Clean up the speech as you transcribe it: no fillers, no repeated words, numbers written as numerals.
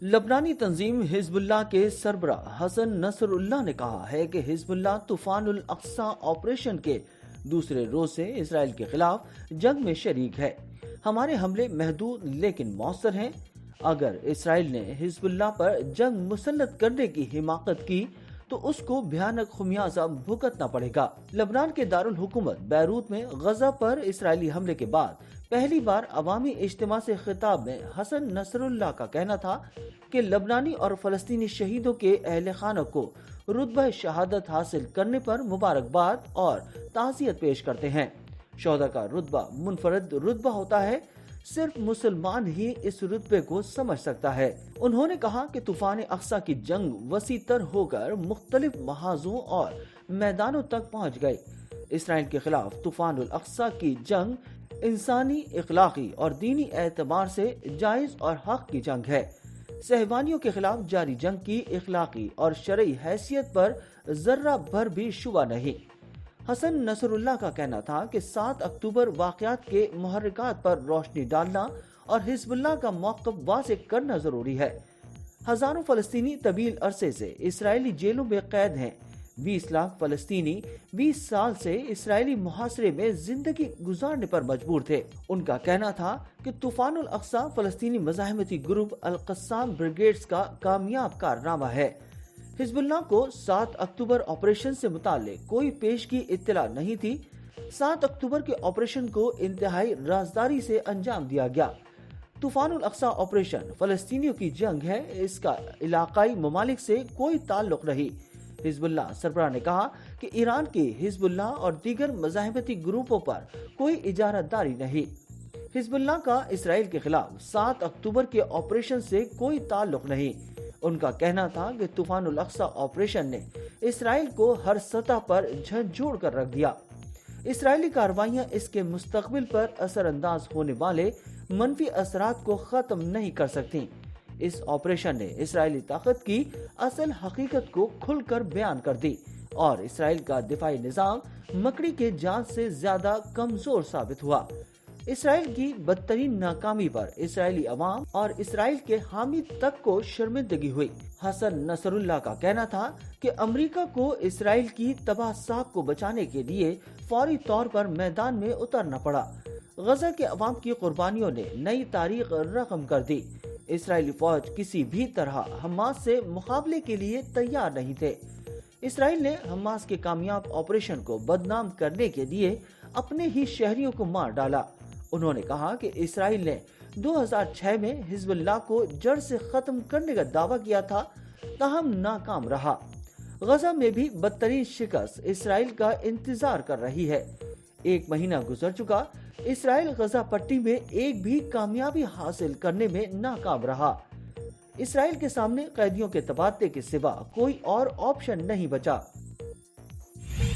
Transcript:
لبنانی تنظیم حزب اللہ کے سربراہ حسن نصر اللہ نے کہا ہے کہ حزب اللہ طوفان الاقصی آپریشن کے دوسرے روز سے اسرائیل کے خلاف جنگ میں شریک ہے۔ ہمارے حملے محدود لیکن مؤثر ہیں۔ اگر اسرائیل نے حزب اللہ پر جنگ مسلط کرنے کی حماقت کی تو اس کو بھیانک خمیازہ بھگتنا پڑے گا۔ لبنان کے دارالحکومت بیروت میں غزہ پر اسرائیلی حملے کے بعد پہلی بار عوامی اجتماع سے خطاب میں حسن نصر اللہ کا کہنا تھا کہ لبنانی اور فلسطینی شہیدوں کے اہل خانہ کو رتبہ شہادت حاصل کرنے پر مبارکباد اور تعزیت پیش کرتے ہیں۔ شہداء کا رتبہ منفرد رتبہ ہوتا ہے، صرف مسلمان ہی اس رتبے کو سمجھ سکتا ہے۔ انہوں نے کہا کہ طوفان اقصی کی جنگ وسیع تر ہو کر مختلف محاذوں اور میدانوں تک پہنچ گئی۔ اسرائیل کے خلاف طوفان الاقصی کی جنگ انسانی، اخلاقی اور دینی اعتبار سے جائز اور حق کی جنگ ہے۔ صہیونیوں کے خلاف جاری جنگ کی اخلاقی اور شرعی حیثیت پر ذرہ بھر بھی شبہ نہیں۔ حسن نصر اللہ کا کہنا تھا کہ 7 اکتوبر واقعات کے محرکات پر روشنی ڈالنا اور حزب اللہ کا موقف واضح کرنا ضروری ہے۔ ہزاروں فلسطینی طویل عرصے سے اسرائیلی جیلوں میں قید ہیں۔ 20 لاکھ فلسطینی 20 سال سے اسرائیلی محاصرے میں زندگی گزارنے پر مجبور تھے۔ ان کا کہنا تھا کہ طوفان الاقصی فلسطینی مزاحمتی گروپ القسام بریگیڈز کا کامیاب کارنامہ ہے۔ حزب اللہ کو 7 اکتوبر آپریشن سے متعلق کوئی پیشگی اطلاع نہیں تھی۔ 7 اکتوبر کے آپریشن کو انتہائی رازداری سے انجام دیا گیا۔ طوفان الاقصی آپریشن فلسطینیوں کی جنگ ہے، اس کا علاقائی ممالک سے کوئی تعلق نہیں۔ حزب اللہ سربراہ نے کہا کہ ایران کے حزب اللہ اور دیگر مزاحمتی گروپوں پر کوئی اجارہ داری نہیں۔ حزب اللہ کا اسرائیل کے خلاف 7 اکتوبر کے آپریشن سے کوئی تعلق نہیں۔ ان کا کہنا تھا کہ طوفان الاقصی آپریشن نے اسرائیل کو ہر سطح پر جھنجھوڑ کر رکھ دیا۔ اسرائیلی کارروائیاں اس کے مستقبل پر اثر انداز ہونے والے منفی اثرات کو ختم نہیں کر سکتی۔ اس آپریشن نے اسرائیلی طاقت کی اصل حقیقت کو کھل کر بیان کر دی اور اسرائیل کا دفاعی نظام مکڑی کے جال سے زیادہ کمزور ثابت ہوا۔ اسرائیل کی بدترین ناکامی پر اسرائیلی عوام اور اسرائیل کے حامی تک کو شرمندگی ہوئی۔ حسن نصر اللہ کا کہنا تھا کہ امریکہ کو اسرائیل کی تباہ ساخ کو بچانے کے لیے فوری طور پر میدان میں اترنا پڑا۔ غزہ کے عوام کی قربانیوں نے نئی تاریخ رقم کر دی۔ اسرائیلی فوج کسی بھی طرح حماس سے مقابلے کے لیے تیار نہیں تھے۔ اسرائیل نے حماس کے کامیاب آپریشن کو بدنام کرنے کے لیے اپنے ہی شہریوں کو مار ڈالا۔ انہوں نے کہا کہ اسرائیل نے 2006 میں حزب اللہ کو جڑ سے ختم کرنے کا دعویٰ کیا تھا، تاہم ناکام رہا۔ غزہ میں بھی بدترین شکست اسرائیل کا انتظار کر رہی ہے۔ 1 مہینہ گزر چکا، اسرائیل غزہ پٹی میں ایک بھی کامیابی حاصل کرنے میں ناکام رہا۔ اسرائیل کے سامنے قیدیوں کے تبادلے کے سوا کوئی اور آپشن نہیں بچا۔